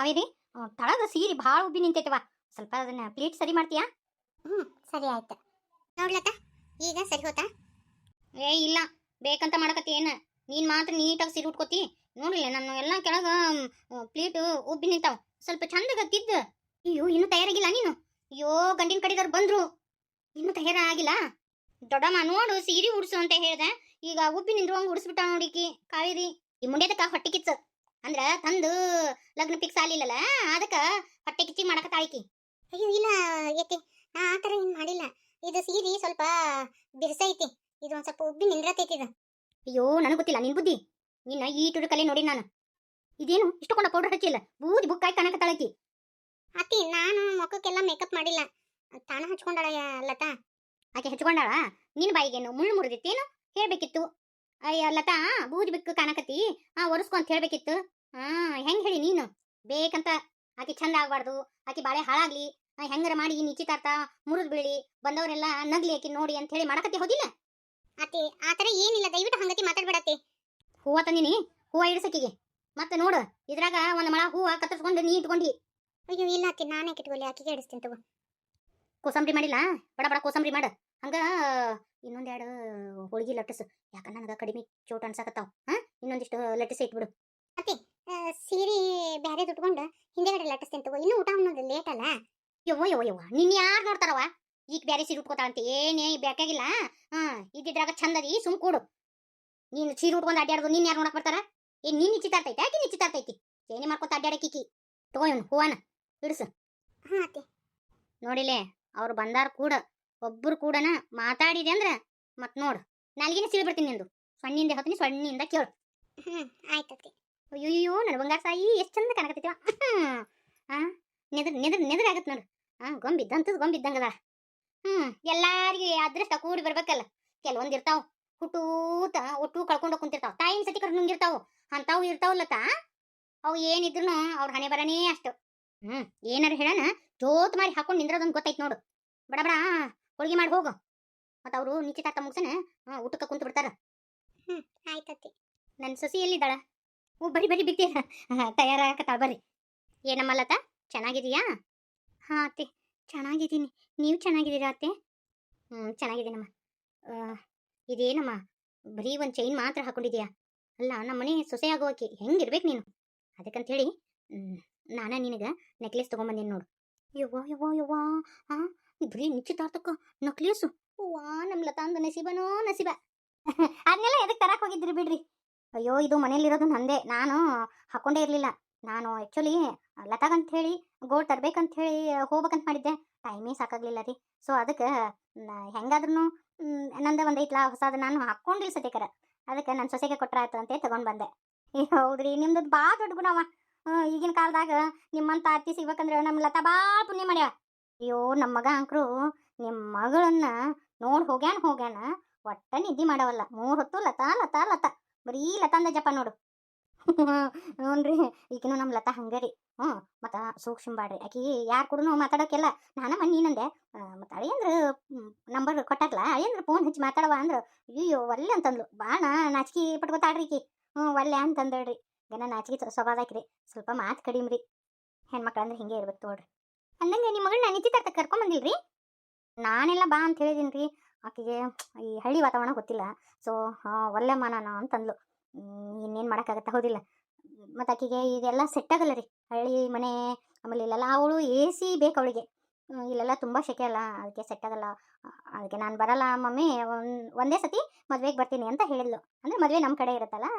ಕಾವೇರಿ, ತಳದ ಸೀರೆ ಭಾಳ ಉಬ್ಬಿ ನಿಂತೈತವ. ಸ್ವಲ್ಪ ಅದನ್ನ ಪ್ಲೀಟ್ ಸರಿ ಮಾಡ್ತೀಯಾ? ಸರಿ ಆಯ್ತು. ನೋಡ್ಲಕ್ಕ ಈಗ ಸರಿ ಹೋತಾ? ಏ ಇಲ್ಲ, ಬೇಕಂತ ಮಾಡಕತ್ತಿ ಏನ? ನೀನ್ ಮಾತ್ರ ನೀಟಾಗಿ ಸೀರೆ ಉಟ್ಕೋತಿ. ನೋಡಿಲ್ಲ ನಾನು ಎಲ್ಲ ಕೆಳಗ ಪ್ಲೇಟ್ ಉಬ್ಬಿ ನಿಂತಾವ. ಸ್ವಲ್ಪ ಚಂದಾಗ ತಿದ್ದ. ಅಯ್ಯೋ, ಇನ್ನೂ ತಯಾರಾಗಿಲ್ಲ ನೀನು? ಅಯ್ಯೋ, ಗಂಡಿನ ಕಡೆದವ್ರು ಬಂದ್ರು, ಇನ್ನೂ ತಯಾರಾಗಿಲ್ಲ. ದೊಡ್ಡಮ್ಮ ನೋಡು ಸೀರೆ ಉಡ್ಸು ಅಂತ ಹೇಳ್ದೆ, ಈಗ ಉಬ್ಬಿ ನಿಂದ್ರುವಂಗ ಉಡ್ಸ್ಬಿಟ್ಟ ನೋಡಿಕಿ ಕಾವೇರಿ. ಈ ಮುಂಡೆದಕ್ಕ ಹೊಟ್ಟೆ ಕಿಚ್ಚ ಅಂದ್ರ ತಂದು ಲಗ್ನ ಫಿಕ್ಸ್ ಆಗ್ಲಿಲ್ಲಲ್ಲ, ಅದಕ್ಕ ಹೊಟ್ಟೆ ಕಿಚ್ಚಿ ಮಾಡಕತ್ತಾಳಿಕಿ. ಅಯ್ಯೋ ಇಲ್ಲ ಯತಿ, ನಾ ಆ ಥರ ಏನು ಮಾಡಿಲ್ಲ. ಇದು ಸೀರೆ ಸ್ವಲ್ಪ ಬಿರ್ಸೈತಿ, ಇದು ಒಂದು ಸ್ವಲ್ಪ ಉಬ್ಬಿ ನಿಂದ್ರತೈತಿ ಇದು. ಅಯ್ಯೋ, ನನಗೆ ಗೊತ್ತಿಲ್ಲ ನಿನ್ ಬುದ್ಧಿ. ನಿನ್ನ ಈ ಟುಡು ಕಲೆ ನೋಡಿ ನಾನು. ಇದೇನು ಇಷ್ಟಕೊಂಡ ಪೌಡರ್ ಹಚ್ಚಿಲ್ಲ, ಬೂದಿ ಬುಕ್ಕಾಯಿ ಕಾಣಕತ್ತಾಳಕಿ. ಅತ್ತಿ, ನಾನು ಮುಖಕ್ಕೆಲ್ಲ ಮೇಕಪ್ ಮಾಡಿಲ್ಲ, ತಾನ ಹಚ್ಕೊಂಡಾಳ ಲತಾ. ಆಕೆ ಹಚ್ಕೊಂಡಾಳ? ನಿನ್ನ ಬಾಯಿಗೇನು ಮುಳ್ಳು ಮುರಿದಿತ್ತೇನು? ಹೇಳ್ಬೇಕಿತ್ತು. ಅಯ್ಯ ಲತಾ, ಬೂದಿ ಬಿಕ್ಕು ಕಾಣಕತ್ತಿ, ಒರೆಸ್ಕೊ ಅಂತ ಹೇಳ್ಬೇಕಿತ್ತು. ಹೆಂಗ್ ಹೇಳಿ ನೀನು? ಬೇಕಂತ ಆಕೆ ಚಂದ ಆಗ್ಬಾರ್ದು, ಆಕೆ ಬಾಳೆ ಹಾಳಾಗ್ಲಿ, ಹೆಂಗಾರ ಮಾಡಿ ನಿಶ್ಚಿತಾರ್ಥ ಮುರಿದ್ ಬೀಳಿ ಬಂದವರೆಲ್ಲ ನಗ್ಲಿ ಆಕಿ ನೋಡಿ ಅಂತ ಹೇಳಿ ಮಾಡಕತ್ತಿ, ಹೋದಿಲ್ಲ? ಅತ್ತಿ, ಆ ಥರ ಏನಿಲ್ಲ, ದಯವಿಟ್ಟು ಹಂಗತಿ ಮಾತಾಡ್ಬೇಡತ್ತಿ. ಹೂವ ತಂದಿನಿ, ಹೂವ ಇಡ್ಸಕ್ಕಿಗೆ. ಮತ್ತೆ ನೋಡು, ಇದ್ರಾಗ ಒಂದು ಮಳ ಹೂವ ಕತ್ತರಿಸ್ಕೊಂಡು ನೀ ಇಟ್ಕೊಂಡಿ. ಅಯ್ಯೋ ಇಲ್ಲ ಅತ್ತಿ, ನಾನೇ ಕಿಟ್ಕೊಳ್ಳಿ, ಆಕಿಗೆ ಇಡಿಸ್ತೀನಿ ತಗೋ. ಕೋಸಂಬರಿ ಮಾಡಿಲ್ಲ? ಬಡ ಬಡ ಕೋಸಂಬರಿ ಮಾಡ. ಹಂಗ ಇನ್ನೊಂದೆರಡು ಹೋಳಿಗೆ ಲಟ್ಟಸು, ಯಾಕಂದ್ರೆ ನನಗೆ ಕಡಿಮೆ ಚೋಟ್ ಅನ್ಸಕತ್ತಾವ. ಇನ್ನೊಂದಿಷ್ಟು ಲಟ್ಟಿಸಿ ಇಟ್ಬಿಡು. ಅತ್ತಿ, ಸೀರೆ ಬ್ಯಾರೆ ಉಟ್ಕೊಂಡು ಹಿಂದೆಗಡೆ ಲಟ್ಟಿಸ್ತೀನಿ ತಗೋ, ಇನ್ನೂ ಊಟ ಅನ್ನೋದು ಲೇಟ್ ಅಲ್ಲ. ಯವ್ವ ನಿನ್ನ ಯಾರು ನೋಡ್ತಾರವ? ಈಗ ಬ್ಯಾರೆ ಸೀರೆ ಉಟ್ಕೋತಾಳಂತೆ ಏನೇ ಬೇಕಾಗಿಲ್ಲ. ಇದ್ದಿದ್ರಾಗ ಚಂದದಿ, ಸುಮ್ ಕೂಡು. ನೀನು ಸೀರೆ ಉಟ್ಕೊಂಡು ಅಡ್ಡಾಡೋದು ನೀನ್ ಯಾರು ನೋಡಕ್ ಬರ್ತಾರ? ಏನ್ ನೀನ್ ನಿಶ್ಚಿತಾರ್ತೈತಿ? ಆಕಿ ನಿಶ್ಚಿತಾರ್ತೈತಿ, ಏನೇ ಮಾಡ್ಕೊತ ಅಡ್ಡಾಡಕಿಕಿ. ತಗೋ ಇವನು ಹೂವನ ಇಡಿಸು. ಅತ್ತಿ ನೋಡಿಲೆ, ಅವ್ರು ಬಂದಾರ ಕೂಡ ಒಬ್ಬರು ಕೂಡನ ಮಾತಾಡಿದೆ ಅಂದ್ರ ಮತ್ ನೋಡು ನಾಲ್ಗಿನ ಸೀರೆ ಬರ್ತೀನಿ ನಿಂದು. ಸಣ್ಣಿಂದ ಹತ್ತೀನಿ, ಸಣ್ಣಿಂದ ಕೇಳು. ಆಯ್ತತಿ. ಅಯ್ಯೋ ನನ್ನ ಬಂಗಾರ ಸಾಯಿ, ಎಷ್ಟು ಚಂದ ಕಾಣಕತ್ತೈತಿವ. ನೆದ್ರ ಆಗತ್ ನೋಡು. ಗೊಂಬಿದ್ದಂತದ್ ಗೊಂಬಿದ್ದಂಗದ. ಎಲ್ಲಾರಿಗೆ ಅದೃಷ್ಟ ಕೂಡಿ ಬರ್ಬೇಕಲ್ಲ. ಕೆಲವೊಂದ್ ಇರ್ತಾವ ಹುಟ್ಟೂತ ಒಟ್ಟು ಕಳ್ಕೊಂಡು ಕುಂತಿರ್ತಾವ, ತಾಯಿನ ಸತಿ ಕರ್ ನುಂಗಿರ್ತಾವ. ಅಂತಾವು ಇರ್ತಾವಲ್ಲತ್ತ, ಅವು ಏನಿದ್ರು ಅವ್ರ ಹಣೆ ಬರನೇ ಅಷ್ಟು. ಏನಾರ ಹೇಳನ ಜೋತ್ ಮಾರಿ ಹಾಕೊಂಡು ನಿಂದ್ರದೊಂದು ಗೊತ್ತೈತ್ ನೋಡು. ಬಡ ಬಡ ಹೋಳಿಗೆ ಮಾಡಿ ಹೋಗು, ಮತ್ತ ಅವ್ರು ನಿಶ್ಚಿತಾರ್ಥ ಮುಗ್ಸನ ಊಟಕ್ಕೆ ಕುಂತು ಬಿಡ್ತಾರ. ಆಯ್ತತಿ. ನನ್ನ ಸೊಸಿ ಎಲ್ಲಿದ್ದಾಳ? ಬರಿ ಬಿಡ್ತೀರ, ತಯಾರಾಗತ್ತಾಳ ಬರ್ರಿ. ಏನಮ್ಮ ಲತಾ, ಚೆನ್ನಾಗಿದೀಯಾ? ಹಾ ಅತ್ತೆ, ಚೆನ್ನಾಗಿದ್ದೀನಿ. ನೀವು ಚೆನ್ನಾಗಿದ್ದೀರಾ ಅತ್ತೆ? ಚೆನ್ನಾಗಿದ್ದೀನಮ್ಮ. ಇದೇನಮ್ಮ ಬರೀ ಒಂದು ಚೈನ್ ಮಾತ್ರ ಹಾಕೊಂಡಿದ್ಯಾ? ಅಲ್ಲ, ನಮ್ಮನೆ ಸೊಸೆ ಆಗೋಕೆ ಹೆಂಗಿರ್ಬೇಕು ನೀನು? ಅದಕ್ಕಂತ ಹೇಳಿ ನಾನ ನಿನಗೆ ನೆಕ್ಲೆಸ್ ತಗೊಂಬಂದೇನು ನೋಡು. ಯವ್ವಾ ಬರೀ ನಿಶ್ಚಿತಾರ್ಥಕ್ಕ ನಕ್ಲೇಸು? ವಾ, ನಮ್ಮ ಲತಾಂದ ನಸೀಬನೋ ನಸೀಬ. ಅದನ್ನೆಲ್ಲ ಎದಕ್ಕೆ ತರಕ್ಕೆ ಹೋಗಿದ್ರಿ ಬಿಡ್ರಿ. ಅಯ್ಯೋ, ಇದು ಮನೇಲಿರೋದು ನಂದೇ, ನಾನು ಹಾಕೊಂಡೇ ಇರಲಿಲ್ಲ. ನಾನು ಆ್ಯಕ್ಚುಲಿ ಲತಾಗಂತ ಹೇಳಿ ಗೋಲ್ಡ್ ತರ್ಬೇಕಂತ ಹೇಳಿ ಹೋಗ್ಬೇಕಂತ ಮಾಡಿದ್ದೆ, ಟೈಮೇ ಸಾಕಾಗ್ಲಿಲ್ಲ ರೀ. ಸೊ ಅದಕ್ಕೆ ಹೆಂಗಾದ್ರೂ ನಂದು ಒಂದು ಐತ್ಲಾ ಹೊಸದು, ನಾನು ಹಾಕ್ಕೊಂಡಿಲ್ಲ ಸದ್ಯಕರ. ಅದಕ್ಕೆ ನನ್ನ ಸೊಸೆಗೆ ಕೊಟ್ಟರಾಯ್ತು ಅಂತ ತಗೊಂಡು ಬಂದೆ. ಹೌದ್ರಿ, ನಿಮ್ದು ಭಾಳ ದೊಡ್ಡ ಗುಣವ. ಈಗಿನ ಕಾಲದಾಗ ನಿಮ್ಮಂತ ಅತ್ತಿ ಸಿಗ್ಬೇಕಂದ್ರೆ ನಮ್ಮ ಲತಾ ಭಾಳ ಪುಣ್ಯ ಮಾಡ್ಯಾಳ. ಅಯ್ಯೋ, ನಮ್ಮ ಮಗ ಅಂಕರು ನಿಮ್ಮ ಮಗಳನ್ನ ನೋಡಿ ಹೋಗ್ಯಾನ ಒಟ್ಟ ನಿದ್ದೆ ಮಾಡವಲ್ಲ. 3 ಹೊತ್ತು ಲತಾ ಲತಾ ಲತಾ, ಬರೀ ಲತಾಂದ ಜಪ ನೋಡು. ಹ್ಞೂನ್ರಿ, ಈಗಿನೂ ನಮ್ಮ ಲತಾ ಹಂಗರಿ. ಮತ್ತು ಸೂಕ್ಷ್ಮ ಬಾಡ್ರಿ, ಆಕಿ ಯಾರು ಕೂಡ ಮಾತಾಡೋಕೆಲ್ಲ. ನಾನು ನೀನಂದೆ, ಮತ್ತು ಅಳಿಯಂದ್ರೆ ನಂಬರ್ ಕೊಟ್ಟಾಕ್ಲ, ಅಳಿಯಂದ್ರೆ ಫೋನ್ ಹಚ್ಚಿ ಮಾತಾಡವ ಅಂದ್ರೆ ಅಯ್ಯೋ ಒಲ್ಲೆ ಅಂತಂದ್ಲು. ಭಾಳ ನಾಚಿಕೆ ಪಟ್ಕೋತಾಳ್ರಿ ಈಕಿ. ಒಲ್ಲೆ ಅಂತಂದಳ್ರಿ. ಗನ ನಾಚಿಕೆ ಸ್ವಭಾವದಾಕ್ರಿ, ಸ್ವಲ್ಪ ಮಾತು ಕಡಿಮೆ ರೀ. ಹೆಣ್ಮಕ್ಳು ಅಂದ್ರೆ ಹಿಂಗೆ ಇರ್ಬೇಕು ತೋಡ್ರಿ. ಅಂದಂಗೆ ನಿಮ್ಮ ಮಗಳನ್ನ ನಿಶ್ಚಿತಾರ್ಥ ಕರ್ಕೊಂಬಂದಿಲ್ರಿ? ನಾನೆಲ್ಲ ಬಾ ಅಂತ ಹೇಳಿದೀನಿ ರೀ. ಆಕೆಗೆ ಈ ಹಳ್ಳಿ ವಾತಾವರಣ ಗೊತ್ತಿಲ್ಲ. ಸೊ ಒಲ್ಲೆಮ್ಮ ನಾನು ಅಂತಂದ್ಲು. ಇನ್ನೇನು ಮಾಡೋಕ್ಕಾಗತ್ತೆ, ಹೌದಿಲ್ಲ? ಮತ್ತು ಆಕೆಗೆ ಇದೆಲ್ಲ ಸೆಟ್ ಆಗಲ್ಲ ರೀ, ಹಳ್ಳಿ ಮನೆ. ಆಮೇಲೆ ಇಲ್ಲೆಲ್ಲ ಅವಳು AC ಬೇಕು ಅವಳಿಗೆ. ಇಲ್ಲೆಲ್ಲ ತುಂಬ ಸೆಕೆ ಅಲ್ಲ, ಅದಕ್ಕೆ ಸೆಟ್ ಆಗಲ್ಲ. ಅದಕ್ಕೆ ನಾನು ಬರಲ್ಲ ಮಮ್ಮಿ, ಒಂದೇ ಸತಿ ಮದುವೆಗೆ ಬರ್ತೀನಿ ಅಂತ ಹೇಳಿದ್ಲು. ಅಂದರೆ ಮದುವೆ ನಮ್ಮ ಕಡೆ ಇರುತ್ತಲ್ಲ,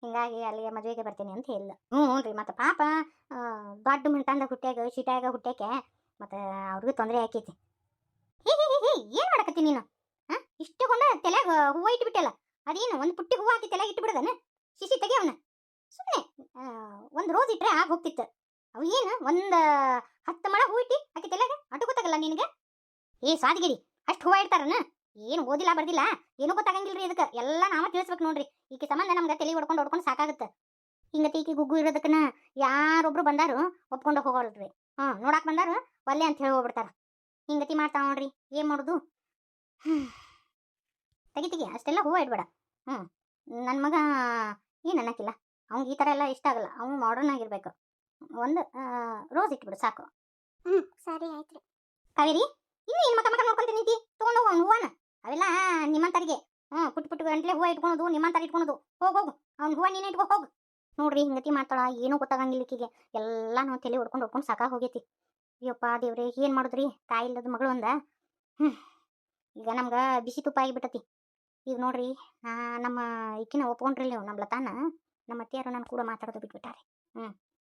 ಹಿಂಗಾಗಿ ಅಲ್ಲಿಗೆ ಮದುವೆಗೆ ಬರ್ತೀನಿ ಅಂತ ಹೇಳಿದ್ಲು. ಹ್ಞೂ ರೀ, ಮತ್ತು ಪಾಪ ದೊಡ್ಡ ಮಿಂಟಂದ ಹುಟ್ಟ್ಯಾಗ ಶೀಟ್ಯಾಗ ಹುಟ್ಟ್ಯಾಕೆ ಮತ್ತು ಅವ್ರಿಗೂ ತೊಂದರೆ ಆಕೈತಿ. ಏನು ಮಾಡಕತ್ತಿ ನೀನು? ಇಷ್ಟುಕೊಂಡ ತಲೆಗೆ ಹೂವು ಇಟ್ಬಿಟ್ಟಲ್ಲ, ಅದೇನು ಒಂದು ಪುಟ್ಟಿ ಹೂವು ಹಾಕಿ ತಲೆಗೆ ಇಟ್ಬಿಡದನ? ಶಿಶಿ ತೆಗಿ ಅವನ. ಸುಮ್ಮನೆ ಒಂದು ರೋಸ್ ಇಟ್ಟರೆ ಆಗ ಹೋಗ್ತಿತ್ತು. ಅವು ಏನು ಒಂದು 10 ಮೊಳ ಹೂ ಇಟ್ಟು ಆಕೆ ತಲೆಗೆ ಅಟ್ಟು ಗೊತ್ತಾಗಲ್ಲ ನಿನಗೆ? ಸ್ವಾದಿಗಿರಿ, ಅಷ್ಟು ಹೂವು ಇಡ್ತಾರನ? ಏನು ಓದಿಲ್ಲ ಬರ್ದಿಲ್ಲ ಏನೂ ಗೊತ್ತಾಗಂಗಿಲ್ರಿ. ಇದಕ್ಕೆ ಎಲ್ಲ ನಾವ ತಿಳಿಸ್ಬೇಕು ನೋಡ್ರಿ. ಈಕೆ ಸಂಬಂಧ ನಮ್ಗೆ ತಲೆ ಹೊಡ್ಕೊಂಡು ಸಾಕಾಗುತ್ತೆ. ಹಿಂಗತಿ ಈಕೆ ಗುಗ್ಗು ಇರೋದಕ್ಕನ ಯಾರೊಬ್ರು ಬಂದಾರು ಒಪ್ಕೊಂಡು ಹೋಗೋಲ್ರಿ. ನೋಡಾಕ್ ಬಂದಾರು ಒಲ್ಲೆ ಅಂತ ಹೇಳಿ ಹೋಗ್ಬಿಡ್ತಾರ. ಹಿಂಗತಿ ಮಾಡ್ತಾವ ನೋಡ್ರಿ, ಏನು ಮಾಡೋದು? ತೆಗಿ ಅಷ್ಟೆಲ್ಲ ಹೂವು ಇಡ್ಬೇಡ. ನನ್ನ ಮಗ ಏನು ಅನ್ನಕ್ಕಿಲ್ಲ, ಅವ್ನಿಗೆ ಈ ಥರ ಎಲ್ಲ ಇಷ್ಟ ಆಗಲ್ಲ. ಅವ್ನು ಮಾಡರ್ನ್ ಆಗಿರ್ಬೇಕು. ಒಂದು ರೋಸ್ ಇಟ್ಬಿಡು ಸಾಕು. ಸರಿ ಆಯ್ತ್ರಿ. ಕಾವೇರಿ, ಇನ್ನು ಏನು ಮಕ್ಕ ಮಕ್ಕ ನೋಡ್ಕೊಂತೀನಿ ನಿಂತಿ ತೊಗೊಂಡು ಹೋಗು ಅವ್ನು ಹೂವನ. ಅವೆಲ್ಲ ನಿಮ್ಮಂತರಿಗೆ ಪುಟ್ಟು ಪುಟ್ಟು ಗಂಟ್ಲೆ ಹೂವು ಇಟ್ಕೊಳೋದು, ನಿಮ್ಮಂತರ ಇಟ್ಕೊಳೋದು. ಹೋಗು ಅವ್ನ ಹೂವ ನೀನೇ ಇಟ್ಕೋ ಹೋಗು. ನೋಡ್ರಿ ಹಿಂಗತಿ ಮಾಡ್ತಾಳ, ಏನೂ ಗೊತ್ತಾಗಂಗಿಲ್ಲ ಈಕಿಗೆ. ಎಲ್ಲ ನಾವು ತಲೆ ಹೊಡ್ಕೊಂಡು ಸಾಕಾಗಿ ಹೋಗೈತಿ. ಅಯ್ಯಪ್ಪ ದೇವ್ರೆ, ಏನು ಮಾಡಿದ್ರಿ? ತಾಯಿ ಇಲ್ಲದ ಮಗಳು ಅಂದ. ಈಗ ನಮ್ಗೆ ಬಿಸಿ ತುಪ್ಪ ಆಗಿಬಿಟ್ಟತಿ. ಈಗ ನೋಡ್ರಿ, ನಮ್ಮ ಈಕಿನ ಒಪ್ಕೊಂಡ್ರಿ ನೀವು, ನಮ್ಮ ಲತಾನ ನಮ್ಮ ಅತ್ತೆಯಾರು ನನ್ನ ಕೂಡ ಮಾತಾಡೋದು ಬಿಟ್ಬಿಟ್ಟಾರೆ.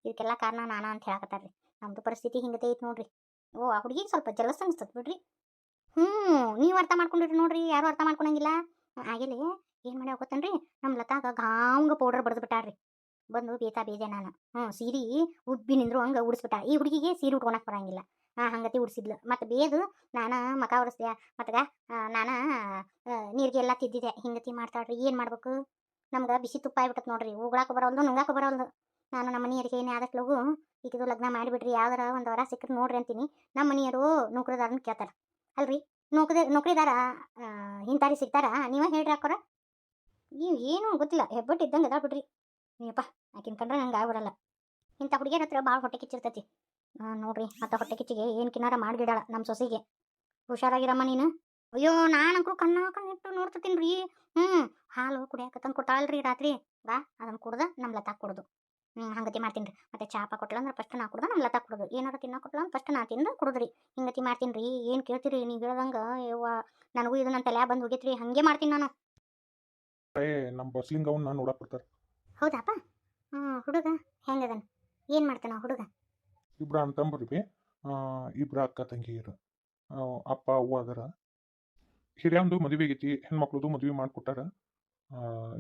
ಇದಕ್ಕೆಲ್ಲ ಕಾರಣ ನಾನಾ ಅಂತ ಹೇಳಕತ್ತಾರ್ರಿ. ನಮ್ದು ಪರಿಸ್ಥಿತಿ ಹಿಂಗತೆ ಐತಿ ನೋಡ್ರಿ. ಓ, ಆ ಹುಡುಗಿಗೆ ಸ್ವಲ್ಪ ಜಲಸ್ ಅನಿಸ್ತದ ಬಿಡ್ರಿ. ನೀವು ಅರ್ಥ ಮಾಡ್ಕೊಂಡಿರಿ ನೋಡ್ರಿ, ಯಾರು ಅರ್ಥ ಮಾಡ್ಕೊಳಂಗಿಲ್ಲ. ಆಗಿಲ್ಲ ಏನು ಮಾಡ್ಯಾವ ಗೊತ್ತನ್ರಿ, ನಮ್ಮ ಲತಾಗ ಗಾಂಗ ಪೌಡರ್ ಬಡ್ದು ಬಿಟ್ಟಾರ್ರಿ. ಬಂದು ಬೇಜೆ ನಾನು. ಸೀರೆ ಉಬ್ಬಿ ನಿಂದ್ರು ಹಂಗೆ ಉಡಿಸ್ಬಿಟ್ಟ. ಈ ಹುಡುಗಿಗೆ ಸೀರೆ ಉಟ್ಕೊಳಕ್ ಬರಂಗಿಲ್ಲ. ಹಂಗತಿ ಉಡ್ಸಿದ್ಲು. ಮತ್ತು ಬೇದು ನಾನು ಮಕ ಒರೆಸ್ದೆ, ಮತ್ಗ ನಾನು ನೀರಿಗೆ ಎಲ್ಲ ತಿದ್ದಿದೆ. ಹಿಂಗತಿ ಮಾಡ್ತಾಳ್ರಿ. ಏನು ಮಾಡ್ಬೇಕು? ನಮ್ಗೆ ಬಿಸಿ ತುಪ್ಪ ಆಗ್ಬಿಟ್ಟತ್ ನೋಡ್ರಿ. ಉಗುಳಾಕ ಬರೋಲ್ದು, ನುಂಗಾಕ ಬರೋಲ್ದು. ನಾನು ನಮ್ಮ ಮನೆಯರಿಗೆ ಏನೇ ಆದಷ್ಟು ಲಗು ಈಗಿದು ಲಗ್ನ ಮಾಡಿಬಿಡ್ರಿ, ಯಾವ್ದಾರ ಒಂದು ವರ ಸಿಕ್ಕರೆ ನೋಡ್ರಿ ಅಂತೀನಿ. ನಮ್ಮ ಮನೆಯವರು ನೌಕರಿದಾರನ ಕೇಳ್ತಾರ. ಅಲ್ರಿ, ನೌಕರಿದಾರ ಇಂತಾರಿ ಸಿಗ್ತಾರ? ನೀವೇ ಹೇಳ್ರಿ ಹಾಕೋರ. ನೀವು ಏನೂ ಗೊತ್ತಿಲ್ಲ, ಹೆಬ್ಬಟ್ಟು ಇದ್ದಂಗೆ ಅದ ಬಿಡ್ರಿ. ನೀಯಪ್ಪ, ಆಕಿನ ಕಂಡ್ರೆ ನಂಗೆ ಆಗ್ಬಿಡಲ್ಲ. ಇಂಥ ಹುಡುಗಿಯರ ಹತ್ರ ಭಾಳ ಹೊಟ್ಟೆ ಕಿಚ್ಚಿರ್ತೈತಿ. ನೋಡ್ರಿ, ಅಂತ ಹೊಟ್ಟೆ ಕಿಚ್ಚಿಗೆ ಏನು ಕಿನ್ನಾರ ಮಾಡಿಗಿಡಾಳ ನಮ್ಮ ಸೊಸೆಗೆ. ಹುಷಾರಾಗಿರಮ್ಮ ನೀನು. ಅಯ್ಯೋ, ನಾನಂಕರು ಕಣ್ಣಿಟ್ಟು ನೋಡ್ತೀನಿ ರೀ. ಹಾಲು ಕುಡಿಯಾಕ ತಂದು ಕೊಟ್ಟಾಳ್ರಿ ರಾತ್ರಿ. ಅದನ್ನು ಕುಡ್ದ ನಮ್ಮ ಲತಾ ಕುಡ್ದು. ಹಂಗತಿ ಮಾಡ್ತೀನಿ ರೀ. ಮತ್ತೆ ಚಾಪ ಕೊಟ್ಟಲ ಅಂದ್ರೆ ಫಸ್ಟ್ ನಾ ಕುಡ್ದು ನಮ್ಮ ಲತಾ ಕುಡ್ದು. ಏನಾರ ತಿನ್ನ ಕೊಟ್ಟಲ ಅಂದ್ರೆ ಫಸ್ಟ್ ನಾ ತಿಂದು ಕುಡಿದ್ರಿ. ಹಿಂಗತಿ ಮಾಡ್ತೀನಿ ರೀ. ಏನು ಕೇಳ್ತೀರಿ ನೀವು ಹೇಳ್ದಂಗೆ? ಯವ್ವ, ನನಗೂ ಇದು ನನ್ನ ತಲೆ ಬಂದು ಹೋಗೈತ್ರಿ. ಹಂಗೆ ಮಾಡ್ತೀನಿ ನಾನು. ನಮ್ಮ ಬಸ್ಲಿಂಗವನ್ನ ನೋಡಕ್ ಬರ್ತಾರೆ. ಹೌದಪ್ಪ? ಹುಡುಗ ಹೆಂಗದನ? ಏನು ಮಾಡ್ತಾನ ಹುಡುಗ? ಇಬ್ರು ಅಂತಂಬ್ರಿ, ಇಬ್ರು ಅಕ್ಕ ತಂಗಿಯರು. ಅಪ್ಪ ಅವ್ವ ಅದರ. ಹಿರಿಯಂದು ಮದುವೆ ಆಗೈತಿ, ಹೆಣ್ಮಕ್ಳದು ಮದುವೆ ಮಾಡಿಕೊಟ್ಟಾರ.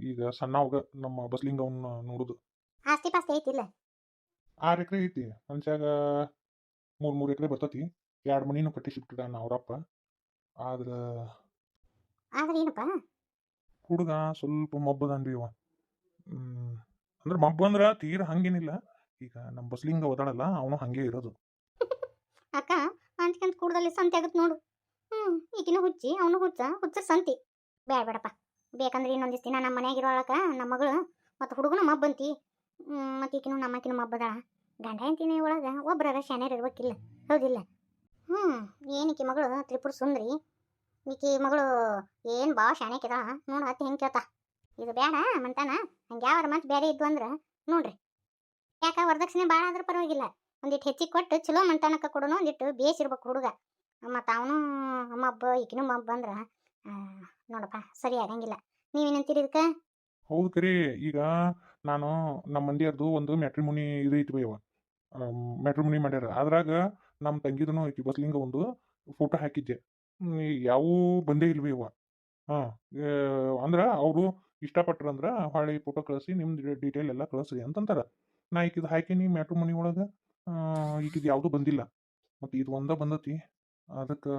ಈಗ ಸಣ್ಣವಾಗ ನಮ್ಮ ಬಸ್ಲಿಂಗವನ್ನ ನೋಡುದು. ಆಸ್ತಿ ಪಾಸ್ತಿ ಐತಿಲ್ಲ? 6 ಎಕರೆ ಐತಿ. ಮನ್ಷ್ಯಾಗ 3 ಎಕರೆ ಬರ್ತತಿ. 2 ಮನಿನೂ ಕಟ್ಟಿಸಿಬಿಟ್ಟಿದ್ದಾನ ಅವ್ರಪ್ಪ. ಆದ್ರೆ ಏನಪ್ಪ? ಹುಡುಗ ಸ್ವಲ್ಪ ಮಬ್ಬದನ್ ಬಿ ಅವ. ಅಂದ್ರೆ ಮಬ್ಬ ಅಂದ್ರೆ ತೀರ ಹಂಗೇನಿಲ್ಲ. ಈಗ ನಮ್ಮ ಬಸ್ಲಿಂಗ ಓದಾಡಲ್ಲ, ಅವನು ಹಂಗೆ ಇರೋದು. ಅಕ್ಕ ಅಂಚ್ಕಂತ ಕೂಡದಲ್ಲಿ ಸಂತೆ ಆಗುತ್ತೆ ನೋಡು. ಈಗಿನ ಹುಚ್ಚಿ, ಅವನು ಹುಚ್ಚ ಸಂತಿ. ಬೇಡಪ್ಪ. ಬೇಕಂದ್ರೆ ಇನ್ನೊಂದಿಷ್ಟು ದಿನ ನಮ್ಮ ಮನ್ಯಾಗ ಇರೋಳಕ ನಮ್ಮ ಮಗಳು ಮತ್ತು ಹುಡುಗನ ಮಬ್ಬಂತಿ. ಮತ್ತು ಈಗಿನ ನಮ್ಮಕಿನ ಮಬ್ಬದ ಗಂಡ ಅಂತೀನಿ ಒಳಗೆ ಒಬ್ಬರ ಶಾನ್ಯರು ಇರ್ಬೇಕಿಲ್ಲ, ಹೌದಿಲ್ಲ? ಏನೀಕಿ ಮಗಳು ತ್ರಿಪುರ ಸುಂದ್ರಿ. ಈಕಿ ಮಗಳು ಏನು ಭಾಳ ಶಾನ್ಯಾಕಿದ ನೋಡು. ಅತ್ತೆ ಹೆಂಗೆ ಕೇಳ್ತಾ, ಇದು ಬೇಡ ಮಂತಾನ. ಹಂಗೆ ಯಾವಾರ ಮತ್ತೆ ಬೇರೆ ಇದ್ವು ಅಂದ್ರೆ ನೋಡ್ರಿ. ಯಾಕೆ ವರದಕ್ಷಿಣೆ ಭಾಳ ಆದ್ರೂ ಪರವಾಗಿಲ್ಲ, ಒಂದಿಟ್ಟು ಹೆಚ್ಚಿಗೆ ಕೊಟ್ಟು ಚಲೋ ಮಂತಾನಕ್ಕೆ ಕೊಡೋನು. ಒಂದಿಟ್ಟು ಬೇಸಿರ್ಬೇಕು ಹುಡುಗ. ಮತ್ತು ಅವನು ಮಬ್ಬ ಈಕಿನೂ ಮಬ್ಬ ಅಂದ್ರೆ ನೋಡಪ್ಪ ಸರಿ ಆಗಂಗಿಲ್ಲ. ನೀವೇನಂತೀರಿ ಇದಕ್ಕೆ? ಹೌದು ಕರಿ. ಈಗ ನಾನು ನಮ್ಮ ಮಂದಿಯರ್ದು ಒಂದು ಮ್ಯಾಟ್ರಿಮೋನಿ ಇದು ಐತಿ ಬಯ್ಯವ. ಮ್ಯಾಟ್ರಿಮೋನಿ ಮಾಡ್ಯಾರ. ಅದ್ರಾಗ ನಮ್ಮ ತಂಗಿದನು ಐತಿ ಬಸ್ಲಿಂಗ ಒಂದು ಫೋಟೋ ಹಾಕಿದ್ದೆ. ಯಾವೂ ಬಂದೇ ಇಲ್ವಿ ಅವ. ಅಂದ್ರೆ ಅವರು ಇಷ್ಟಪಟ್ರಂದ್ರೆ ಹೊಳ್ಳಿ ಫೋಟೋ ಕಳಿಸಿ ನಿಮ್ದು ಡೀಟೇಲ್ ಎಲ್ಲ ಕಳಿಸ್ರಿ ಅಂತಂತಾರ. ನಾ ಈಕಿದು ಹಾಕೀನಿ ಮ್ಯಾಟ್ರಿಮೋನಿ ಒಳಗೆ. ಈಕಿದು ಯಾವುದೂ ಬಂದಿಲ್ಲ. ಮತ್ತು ಇದು ಒಂದ ಬಂದತಿ. ಅದಕ್ಕೆ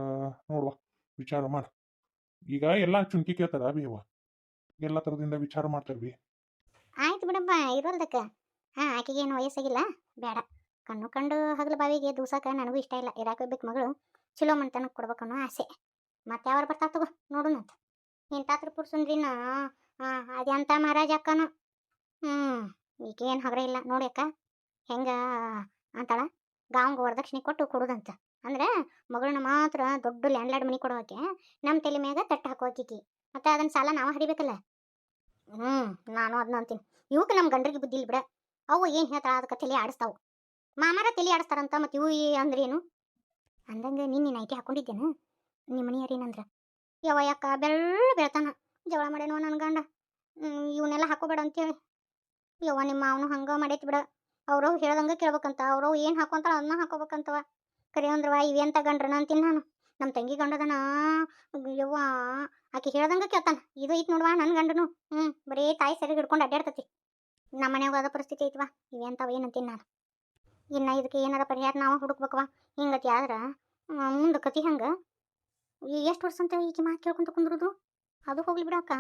ನೋಡುವ, ವಿಚಾರ ಮಾಡ. ಈಗ ಎಲ್ಲ ಚುಂಕಿ ಕೇಳ್ತಾರ ಬಿ ಅವ. ಎಲ್ಲ ಥರದಿಂದ ವಿಚಾರ ಮಾಡ್ತಾರ್ವಿ. ಆಯ್ತು ಬಿಡಪ್ಪ, ಇರೋಲ್ದಕ್ಕೆ. ಆಕೆಗೆ ಏನು ವಯಸ್ಸಾಗಿಲ್ಲ, ಬೇಡ. ಕಂಡು ಹಗಲು ಬಾವಿಗೆ ದೂಸಾಕ ನನಗೂ ಇಷ್ಟ ಇಲ್ಲ. ಇರಾಕೋಬೇಕು ಮಗಳು, ಚಲೋ ಮಂತನಕ್ಕೆ ಕೊಡ್ಬೇಕನ್ನೋ ಆಸೆ. ಮತ್ತೆ ಯಾವಾಗ ಬರ್ತಾ ತಗೋ ನೋಡೋಣ ಅಂತ. ಇಂಥ ತ್ರಿಪುರ ಸುಂದ್ರಿನ ಅದಂತ ಮಹಾರಾಜ ಅಕ್ಕನು. ಈಗೇನು ಹಗರ ಇಲ್ಲ ನೋಡಿ ಅಕ್ಕ. ಹೆಂಗೆ ಅಂತಾಳ, ಗಾಂವ್ಗೆ ವರದಕ್ಷಿಣೆ ಕೊಟ್ಟು ಕೊಡೋದಂತ. ಅಂದ್ರೆ ಮಗಳನ್ನ ಮಾತ್ರ ದೊಡ್ಡ ಲ್ಯಾಂಡ್ಲಾರ್ಡ್ ಮನೆ ಕೊಡೋಕೆ ನಮ್ಮ ತಲೆ ಮ್ಯಾಗ ತಟ್ಟು ಹಾಕೋಕಿ. ಮತ್ತೆ ಅದನ್ನ ಸಾಲ ನಾವು ಹರಿಬೇಕಲ್ಲ. ನಾನು ಅದನ್ನ ಅಂತೀನಿ. ಇವಕ್ಕೆ ನಮ್ಮ ಗಂಡ್ರಿಗೆ ಬುದ್ಧಿ ಇಲ್ಲ ಬಿಡ. ಅವು ಏನು ಹೇಳ್ತಾಳ ಅದಕ್ಕೆ ತಲೆ ಆಡಿಸ್ತಾವು. ಮಾಮಾರ ತಲೆ ಆಡಿಸ್ತಾರಂತ. ಮತ್ತು ಇವು ಅಂದ್ರೇನು ಅಂದಂಗೆ ನಿನ್ನೆ ನೈಟಿ ಹಾಕೊಂಡಿದ್ದೇನೆ. ನಿಮ್ಮ ಮನೆಯರೇನಂದ್ರೆ ಯಾವ ಯಾಕ ಬೆಳ್ತಾನ ಜಗಳ ಮಾಡ್ಯಾನೋ ನನ್ನ ಗಂಡ. ಇವನ್ನೆಲ್ಲ ಹಾಕೋಬೇಡ ಅಂತೇಳಿ. ಯವ್ವ ನಿಮ್ಮ ಅವನು ಹಂಗೆ ಮಾಡೈತಿ ಬಿಡ. ಅವ್ರು ಹೇಳ್ದಂಗೆ ಕೇಳ್ಬೇಕಂತ. ಅವ್ರು ಏನು ಹಾಕೊಂತಾಳ ಅದನ್ನ ಹಾಕೋಬೇಕಂತವ. ಕರೆ ಅಂದ್ರವ ಇವೆಂತ ಗಂಡ್ರನ ಅಂತೀನಿ ನಾನು. ನಮ್ಮ ತಂಗಿ ಗಂಡದನ ಯವ್ವ ಆಕೆ ಹೇಳ್ದಂಗೆ ಕೇಳ್ತಾನ. ಇದು ಐತಿ ನೋಡುವ ನನ್ನ ಗಂಡನು. ಬರೀ ತಾಯಿ ಸರಿ ಹಿಡ್ಕೊಂಡು ಅಡ್ಡಾಡ್ತತಿ. ನಮ್ಮ ಮನ್ಯಾಗ ಅದ ಪರಿಸ್ಥಿತಿ ಐತಿವ. ಇವೆಂತವ ಏನಂತೀನಿ ನಾನು. ಇನ್ನು ಇದಕ್ಕೆ ಏನಾರ ಪರಿಹಾರ ನಾವು ಹುಡುಕ್ಬೇಕವ. ಹಿಂಗತಿ ಆದ್ರೆ ಮುಂದೆ ಕತಿ ಹಂಗೆ ಎಷ್ಟು ವರ್ಷ ಅಂತ ಈಕೆ ಮಾತು ಕೇಳ್ಕೊಂತ ಕುಂದ್ರದು. ಅದು ಹೋಗ್ಲಿ ಬಿಡಕ್ಕ.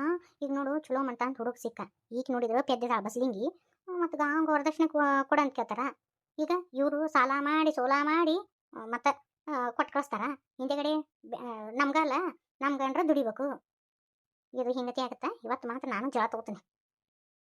ಈಗ ನೋಡು ಚಲೋ ಮಂಟ ಅಂತ ಹುಡುಗ ಸಿಕ್ಕ. ಈಗ ನೋಡಿದ್ರೆ ಪೆದ್ದಿದ ಬಸ್ಲಿಂಗಿ. ಮತ್ತು ಗಾಂಗ ವರದಕ್ಷಿಣೆ ಕೊಡಂತ ಕೇಳ್ತಾರ. ಈಗ ಇವರು ಸಾಲ ಮಾಡಿ ಸೋಲ ಮಾಡಿ ಮತ್ತು ಕೊಟ್ಟು ಕಳಿಸ್ತಾರ. ಹಿಂದೆಗಡೆ ನಮ್ಗಲ್ಲ, ನಮ್ಮ ಗಂಡ್ರ ದುಡಿಬೇಕು. ಇದು ಹಿಂಗತಿ ಆಗುತ್ತೆ. ಇವತ್ತು ಮಾತ್ರ ನಾನು ಜಳ ತಗೋತೀನಿ.